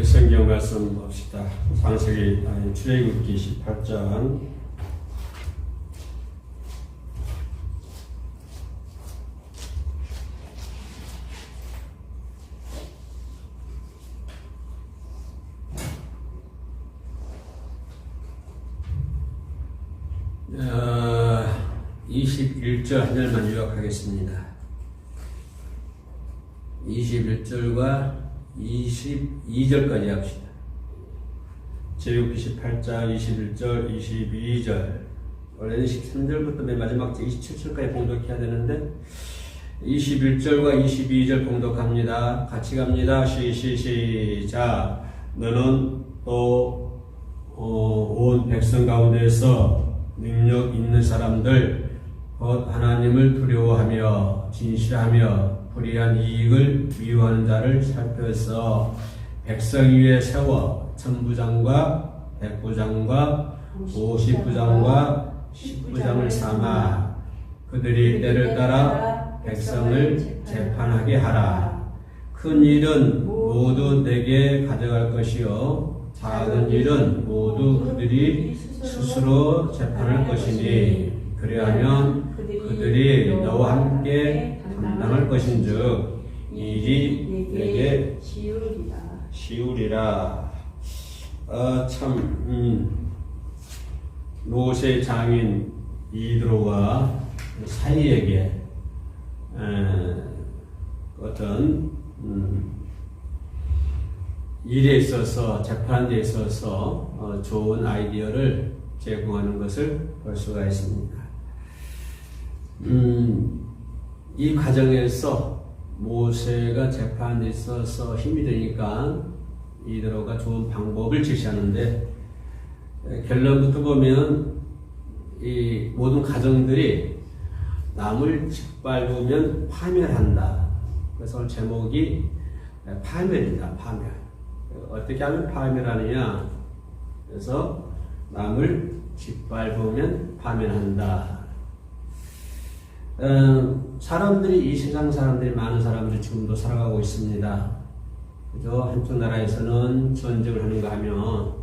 성경 말씀 봅시다. 창세기 출애굽기 18장 21절 한 절만 요약하겠습니다. 21절과 22절까지 합시다. 출애굽기 18장 21절, 22절. 원래는 13절부터 맨 마지막 27절까지 봉독해야 되는데 21절과 22절 봉독합니다. 같이 갑니다. 시작. 너는 또 온 백성 가운데서 능력 있는 사람들 곧 하나님을 두려워하며 진실하며 불의한 이익을 미워하는 자를 살펴서 백성 위에 세워 천부장과 백부장과 50부장과 10부장을 삼아 그들이 때를 따라 백성을 재판하게 하라. 큰 일은 모두 내게 가져갈 것이요 작은 일은 모두 그들이 스스로 재판할 것이니 그리하면 그들이 너와 함께 감당할 것인즉 일이 내게 시우리라. 모세 장인 이드로와 사이에게 어떤 일에 있어서 재판하는 데 있어서 좋은 아이디어를 제공하는 것을 볼 수가 있습니다. 이 과정에서 모세가 재판하는 데 있어서 힘이 되니까 이드로가 좋은 방법을 제시하는데 결론부터 보면 이 모든 가정들이 남을 짓밟으면 파멸한다. 그래서 오늘 제목이 파멸이다. 파멸. 어떻게 하면 파멸하느냐? 그래서 남을 짓밟으면 파멸한다. 사람들이 이 세상 사람들이 많은 사람들이 지금도 살아가고 있습니다. 그죠? 한쪽 나라에서는 전쟁을 하는가 하면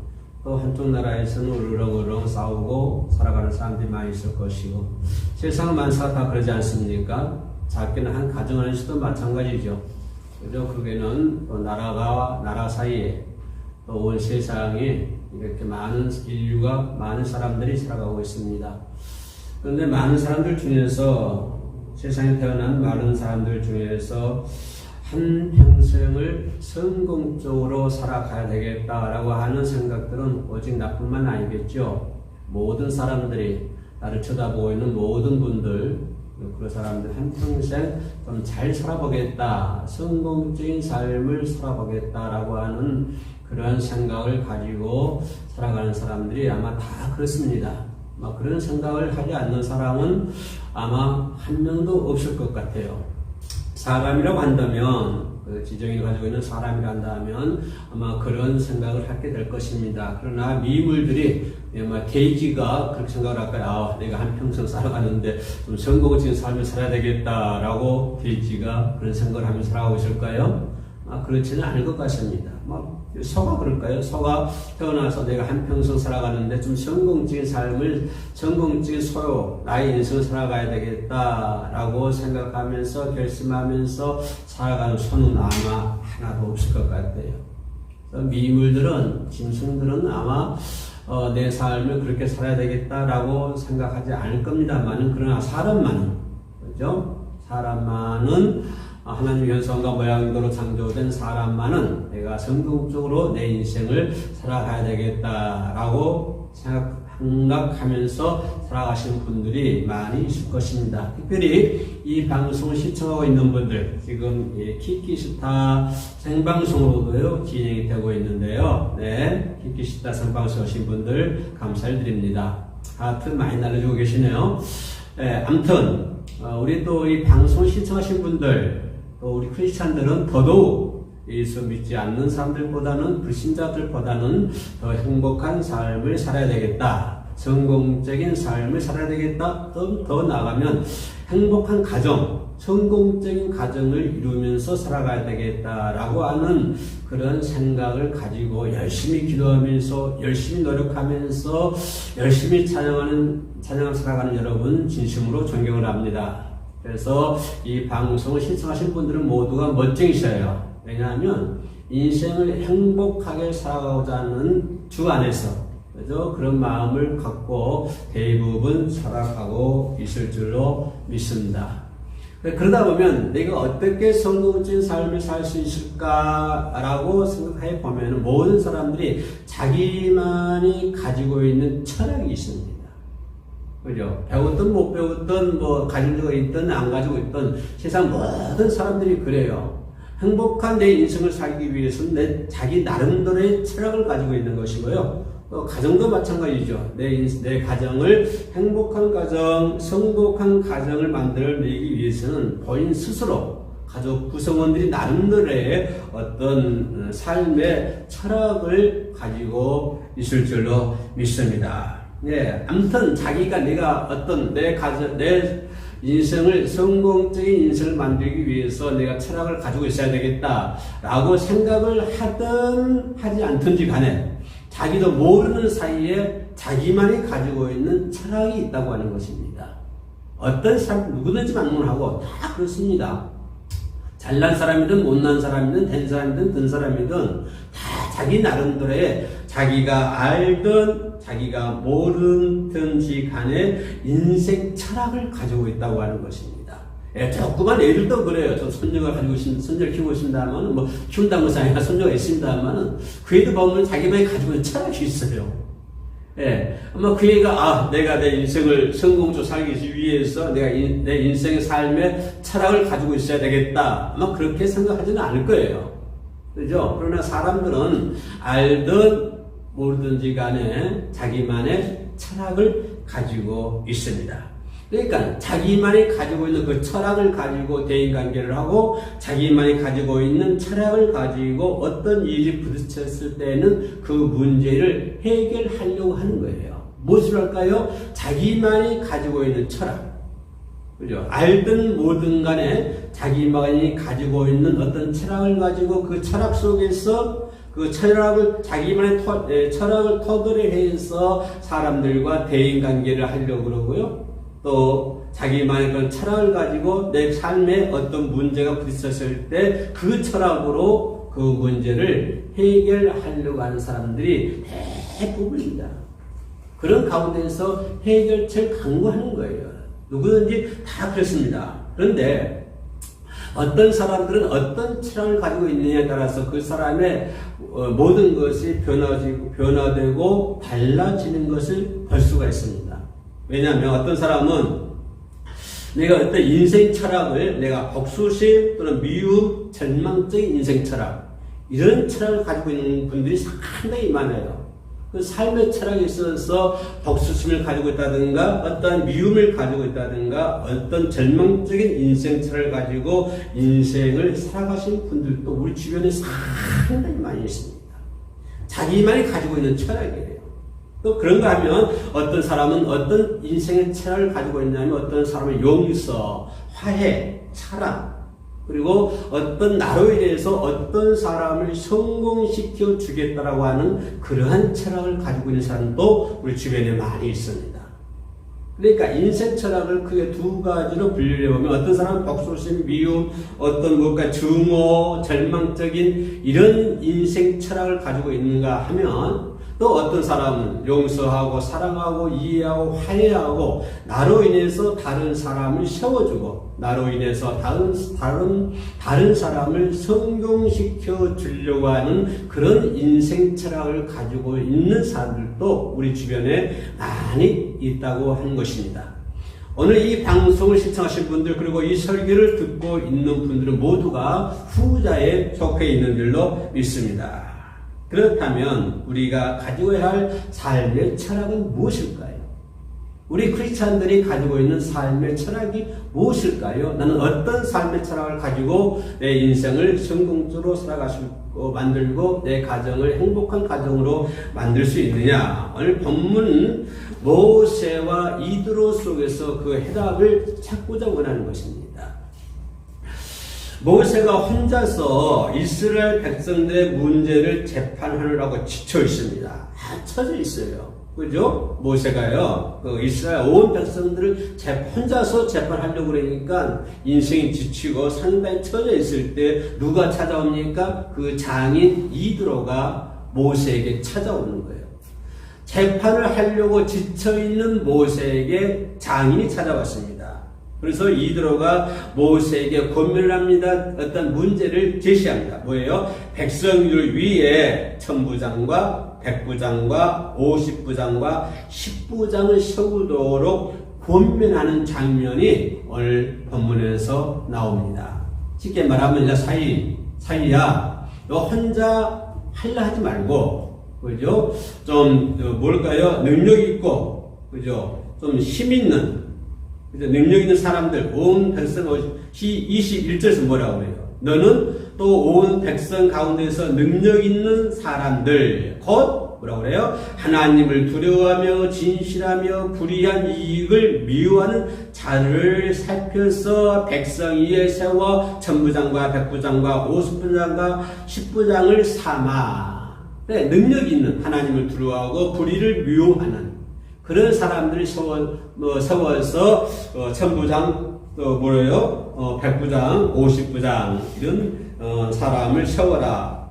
또 한쪽 나라에서는 울렁울렁 싸우고 살아가는 사람들이 많이 있을 것이고 세상 만사가 다 그러지 않습니까? 작게는 한 가정 안에서도 마찬가지죠. 그죠? 그게는 또 나라 사이에 또 온 세상에 이렇게 많은 인류가 많은 사람들이 살아가고 있습니다. 그런데 많은 사람들 중에서 세상에 태어난 많은 사람들 중에서 한 평생을 성공적으로 살아가야 되겠다라고 하는 생각들은 오직 나뿐만 아니겠죠. 모든 사람들이 나를 쳐다보고 있는 모든 분들 그런 사람들 한평생 좀 잘 살아보겠다, 성공적인 삶을 살아보겠다라고 하는 그런 생각을 가지고 살아가는 사람들이 아마 다 그렇습니다. 그런 생각을 하지 않는 사람은 아마 한 명도 없을 것 같아요. 사람이라고 한다면, 지정이 가지고 있는 사람이라 한다면 아마 그런 생각을 하게 될 것입니다. 그러나 미물들이 아마 돼지가 그렇게 생각을 할까요? 내가 한평생 살아가는데 좀 성공적인 삶을 살아야 되겠다라고 돼지가 그런 생각을 하면서 살아가고 있을까요? 그렇지는 않을 것 같습니다. 소가 그럴까요? 소가 태어나서 내가 한평생 살아가는데 좀 성공적인 삶을, 성공적인 소요, 나의 인생을 살아가야 되겠다라고 생각하면서 결심하면서 살아가는 소는 아마 하나도 없을 것 같아요. 미물들은, 짐승들은 아마 내 삶을 그렇게 살아야 되겠다라고 생각하지 않을 겁니다만은, 그러나 사람만은, 그죠? 사람만은 하나님의 현상과 모양대로 창조된 사람만은 내가 성공적으로 내 인생을 살아가야 되겠다라고 생각하면서 살아가시는 분들이 많이 있을 것입니다. 특별히 이 방송을 시청하고 있는 분들, 지금 키키스타 생방송으로도 진행이 되고 있는데요. 네, 키키스타 생방송 오신 분들 감사를 드립니다. 하트 많이 날려주고 계시네요. 네, 아무튼 우리 또 이 방송 시청하신 분들, 또 우리 크리스찬들은 더더욱 예수 믿지 않는 사람들보다는, 불신자들보다는 더 행복한 삶을 살아야 되겠다, 성공적인 삶을 살아야 되겠다, 더 나아가면 행복한 가정, 성공적인 가정을 이루면서 살아가야 되겠다라고 하는 그런 생각을 가지고 열심히 기도하면서 열심히 노력하면서 열심히 찬양을 살아가는 여러분 진심으로 존경을 합니다. 그래서 이 방송을 시청하신 분들은 모두가 멋쟁이셔요. 왜냐하면 인생을 행복하게 살아가고자 하는 주 안에서 그래서 그런 마음을 갖고 대부분 살아가고 있을 줄로 믿습니다. 그러다 보면 내가 어떻게 성공적인 삶을 살 수 있을까라고 생각해 보면 모든 사람들이 자기만이 가지고 있는 철학이 있습니다. 그죠? 배웠든 못 배웠든 뭐 가지고 있든 안 가지고 있든 세상 모든 사람들이 그래요. 행복한 내 인생을 살기 위해서는 자기 나름대로의 철학을 가지고 있는 것이고요. 가정도 마찬가지죠. 내 가정을 행복한 가정, 성복한 가정을 만들어내기 위해서는 본인 스스로 가족 구성원들이 나름대로의 어떤 삶의 철학을 가지고 있을 줄로 믿습니다. 예, 아무튼 내가 어떤 내 인생을 성공적인 인생을 만들기 위해서 내가 철학을 가지고 있어야 되겠다라고 생각을 하든 하지 않든지 간에 자기도 모르는 사이에 자기만이 가지고 있는 철학이 있다고 하는 것입니다. 어떤 사람 누구든지 만문하고 다 그렇습니다. 잘난 사람이든 못난 사람이든 된 사람이든 든 사람이든 다 자기 나름대로의 자기가 알든 자기가 모르든지 간에 인생 철학을 가지고 있다고 하는 것입니다. 조그만 애들도 그래요. 저 손녀가 가지고 손녀를 키우고 있습니다만, 뭐, 키운다는 것이 아니라 손녀가 있습니다만, 그 애도 보면 자기만이 가지고 있는 철학이 있어요. 예. 아마 그 애가, 내가 내 인생을 성공적으로 살기 위해서 내가 내 인생의 삶의 철학을 가지고 있어야 되겠다. 아마 그렇게 생각하지는 않을 거예요. 그죠? 그러나 사람들은 알든 모르든지 간에 자기만의 철학을 가지고 있습니다. 그러니까 자기만이 가지고 있는 그 철학을 가지고 대인관계를 하고 자기만이 가지고 있는 철학을 가지고 어떤 일이 부딪혔을 때는 그 문제를 해결하려고 하는 거예요. 무엇을 할까요? 자기만이 가지고 있는 철학. 그죠? 알든 뭐든 간에 자기만이 가지고 있는 어떤 철학을 가지고 그 철학 속에서 그 철학을, 자기만의 철학을 토대로 해서 사람들과 대인관계를 하려고 그러고요. 또 자기만의 그런 철학을 가지고 내 삶에 어떤 문제가 부딪혔을 때 그 철학으로 그 문제를 해결하려고 하는 사람들이 대부분입니다. 그런 가운데서 해결책을 강구하는 거예요. 누구든지 다 그렇습니다. 그런데 어떤 사람들은 어떤 철학을 가지고 있느냐에 따라서 그 사람의 모든 것이 변화되고 달라지는 것을 볼 수가 있습니다. 왜냐하면 어떤 사람은 내가 어떤 인생 철학을 내가 복수심 또는 미움, 절망적인 인생 철학 이런 철학을 가지고 있는 분들이 상당히 많아요. 그 삶의 철학에 있어서 복수심을 가지고 있다든가 어떤 미움을 가지고 있다든가 어떤 절망적인 인생 철학을 가지고 인생을 살아가신 분들도 우리 주변에 상당히 많이 있습니다. 자기만이 가지고 있는 철학이에요. 또 그런가 하면 어떤 사람은 어떤 인생의 철학을 가지고 있냐면 어떤 사람은 용서, 화해, 사랑 그리고 어떤 나로 인해서 어떤 사람을 성공시켜 주겠다라고 하는 그러한 철학을 가지고 있는 사람도 우리 주변에 많이 있습니다. 그러니까 인생 철학을 크게 두 가지로 분류해보면 어떤 사람은 복수심, 미움, 어떤 뭔가 증오, 절망적인 이런 인생 철학을 가지고 있는가 하면 또 어떤 사람은 용서하고 사랑하고 이해하고 화해하고 나로 인해서 다른 사람을 세워주고 나로 인해서 다른 사람을 성공시켜 주려고 하는 그런 인생 철학을 가지고 있는 사람들도 우리 주변에 많이 있다고 하는 것입니다. 오늘 이 방송을 시청하신 분들 그리고 이 설교를 듣고 있는 분들은 모두가 후자에 속해 있는 줄로 믿습니다. 그렇다면 우리가 가지고야 할 삶의 철학은 무엇일까요? 우리 크리스찬들이 가지고 있는 삶의 철학이 무엇일까요? 나는 어떤 삶의 철학을 가지고 내 인생을 성공적으로 만들고 내 가정을 행복한 가정으로 만들 수 있느냐? 오늘 본문은 모세와 이드로 속에서 그 해답을 찾고자 원하는 것입니다. 모세가 혼자서 이스라엘 백성들의 문제를 재판하느라고 지쳐 있습니다. 처져 있어요. 그죠? 모세가요, 이스라엘 온 백성들을 혼자서 재판하려고 그러니까 인생이 지치고 상당히 처져 있을 때 누가 찾아옵니까? 그 장인 이드로가 모세에게 찾아오는 거예요. 재판을 하려고 지쳐있는 모세에게 장인이 찾아왔습니다. 그래서 이드로가 모세에게 권면을 합니다. 어떤 문제를 제시합니다. 뭐예요? 백성들 위에 천부장과 백부장과 50부장과 10부장을 세우도록 권면하는 장면이 오늘 본문에서 나옵니다. 쉽게 말하면 이제 사이야 너 혼자 할라 하지 말고, 그죠? 좀 뭘까요? 능력 있고, 그죠? 좀 힘 있는, 그죠? 능력 있는 사람들, 온 백성, 21절에서 뭐라고 그래요? 너는 또 온 백성 가운데서 능력 있는 사람들, 곧 뭐라고 그래요? 하나님을 두려워하며 진실하며 불의한 이익을 미워하는 자를 살펴서 백성 위에 세워 천부장과 백부장과 50부장과 10부장을 삼아. 네, 능력 있는, 하나님을 두려워하고 불의를 미워하는 그런 사람들을 세워서 천부장, 또 뭐래요? 백부장, 50부장 이런 사람을 세워라.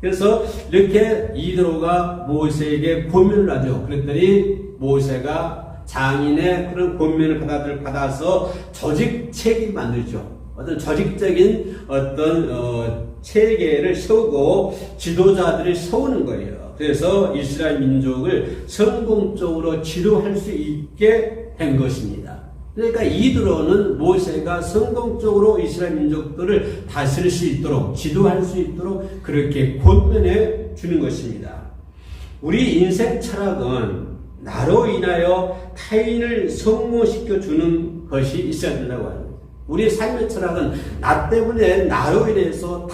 그래서 이렇게 이드로가 모세에게 권면을 하죠. 그랬더니 모세가 장인의 그런 권면을 받아서 조직책을 만들죠. 어떤 조직적인 어떤 체계를 세우고 지도자들을 세우는 거예요. 그래서 이스라엘 민족을 성공적으로 지도할 수 있게 된 것입니다. 그러니까 이드로는 모세가 성공적으로 이스라엘 민족들을 다스릴 수 있도록, 지도할 수 있도록 그렇게 권면해 주는 것입니다. 우리 인생 철학은 나로 인하여 타인을 성공시켜 주는 것이 있어야 된다고 합니다. 우리 삶의 철학은 나 때문에 나로 인해서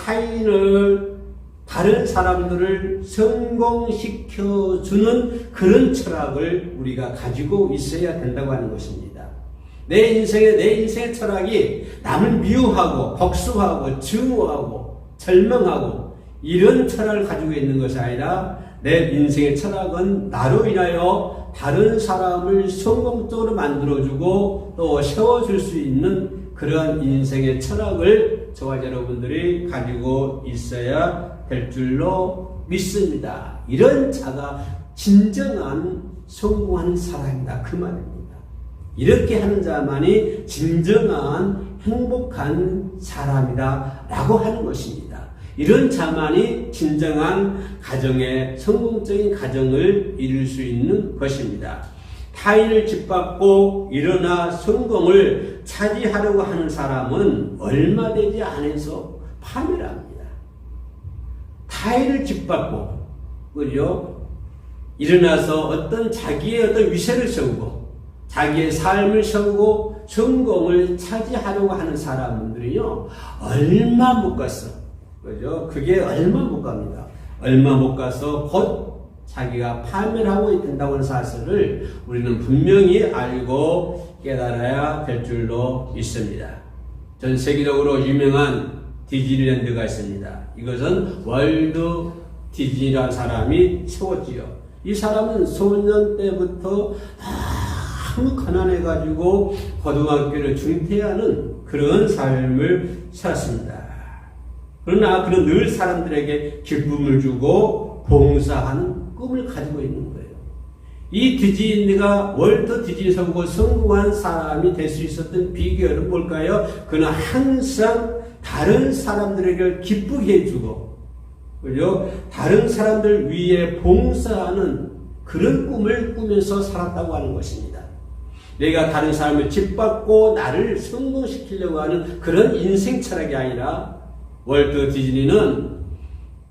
다른 사람들을 성공시켜 주는 그런 철학을 우리가 가지고 있어야 된다고 하는 것입니다. 내 인생의 철학이 남을 미워하고 복수하고 증오하고 절망하고 이런 철학을 가지고 있는 것이 아니라 내 인생의 철학은 나로 인하여 다른 사람을 성공적으로 만들어주고 또 세워줄 수 있는 그러한 인생의 철학을 저와 여러분들이 가지고 있어야 될 줄로 믿습니다. 이런 자가 진정한 성공하는 사람이다, 그 말입니다. 이렇게 하는 자만이 진정한 행복한 사람이다 라고 하는 것입니다. 이런 자만이 진정한 성공적인 가정을 이룰 수 있는 것입니다. 타인을 짓밟고 일어나 성공을 차지하려고 하는 사람은 얼마 되지 않아서 파멸합니다. 타인을 짓밟고, 그죠? 일어나서 자기의 어떤 위세를 세우고, 자기의 삶을 세우고 성공을 차지하려고 하는 사람들은요, 얼마 못 갔어. 그죠? 그게 얼마 못 갑니다. 얼마 못 가서 곧 자기가 파멸하고 된다고 하는 사실을 우리는 분명히 알고 깨달아야 될 줄로 믿습니다. 전 세계적으로 유명한 디즈니랜드가 있습니다. 이것은 월드 디즈니라는 사람이 세웠지요. 이 사람은 소년 때부터 너무 가난해가지고 고등학교를 중퇴하는 그런 삶을 살았습니다. 그러나 그는 늘 사람들에게 기쁨을 주고 봉사하는 꿈을 가지고 있는 거예요. 이 디즈니가 월드 디즈니 세우고 성공한 사람이 될 수 있었던 비결은 뭘까요? 그는 항상 다른 사람들에게 기쁘게 해주고, 그죠? 다른 사람들 위해 봉사하는 그런 꿈을 꾸면서 살았다고 하는 것입니다. 내가 다른 사람을 짓밟고 나를 성공시키려고 하는 그런 인생 철학이 아니라 월드 디즈니는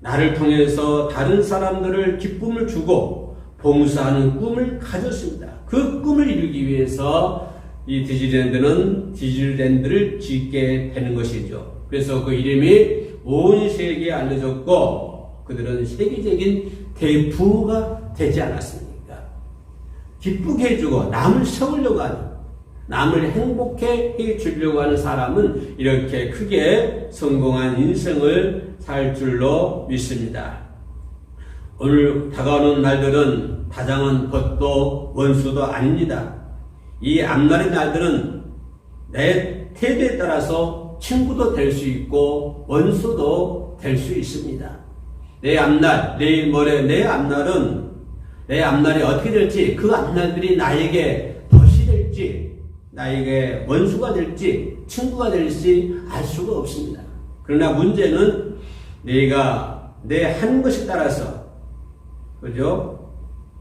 나를 통해서 다른 사람들을 기쁨을 주고 봉사하는 꿈을 가졌습니다. 그 그 꿈을 이루기 위해서 이 디즈니랜드를 짓게 되는 것이죠. 그래서 그 이름이 온 세계에 알려졌고 그들은 세계적인 대부가 되지 않았습니까? 기쁘게 해주고 남을 세우려고 하는, 남을 행복해 해주려고 하는 사람은 이렇게 크게 성공한 인생을 살 줄로 믿습니다. 오늘 다가오는 날들은 다정한 것도 원수도 아닙니다. 이 앞날의 날들은 내 태도에 따라서 친구도 될 수 있고 원수도 될 수 있습니다. 내 앞날, 내일 모레 내 앞날이 어떻게 될지, 그 앞날들이 나에게 벗이 될지, 나에게 원수가 될지, 친구가 될지 알 수가 없습니다. 그러나 문제는 내가 내 하는 것에 따라서, 그죠?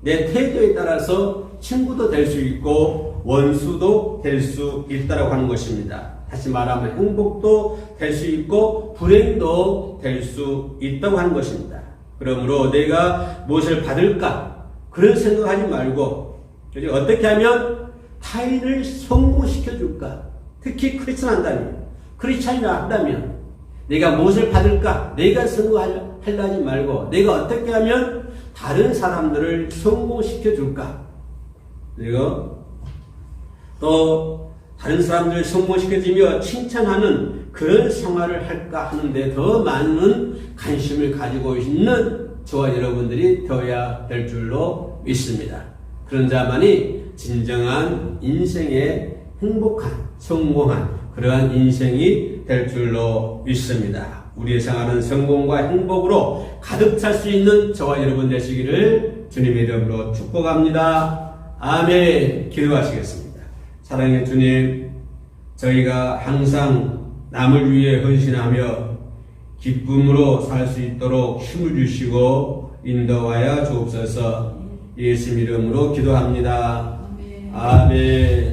내 태도에 따라서 친구도 될 수 있고 원수도 될 수 있다라고 하는 것입니다. 다시 말하면 행복도 될 수 있고 불행도 될 수 있다고 하는 것입니다. 그러므로 내가 무엇을 받을까 그런 생각하지 말고, 그죠? 어떻게 하면 타인을 성공시켜 줄까? 특히 크리스찬이라 한다면 내가 무엇을 받을까? 내가 성공하려 하지 말고 내가 어떻게 하면 다른 사람들을 성공시켜 줄까? 그리고 또 다른 사람들을 성공시켜주며 칭찬하는 그런 생활을 할까 하는데 더 많은 관심을 가지고 있는 저와 여러분들이 되어야 될 줄로 믿습니다. 그런 자만이 진정한 인생의 행복한, 성공한 그러한 인생이 될 줄로 믿습니다. 우리의 생활은 성공과 행복으로 가득 찰 수 있는 저와 여러분 되시기를 주님의 이름으로 축복합니다. 아멘. 기도하시겠습니다. 사랑의 주님, 저희가 항상 남을 위해 헌신하며 기쁨으로 살 수 있도록 힘을 주시고 인도하여 주옵소서. 예수 이름으로 기도합니다. 아멘.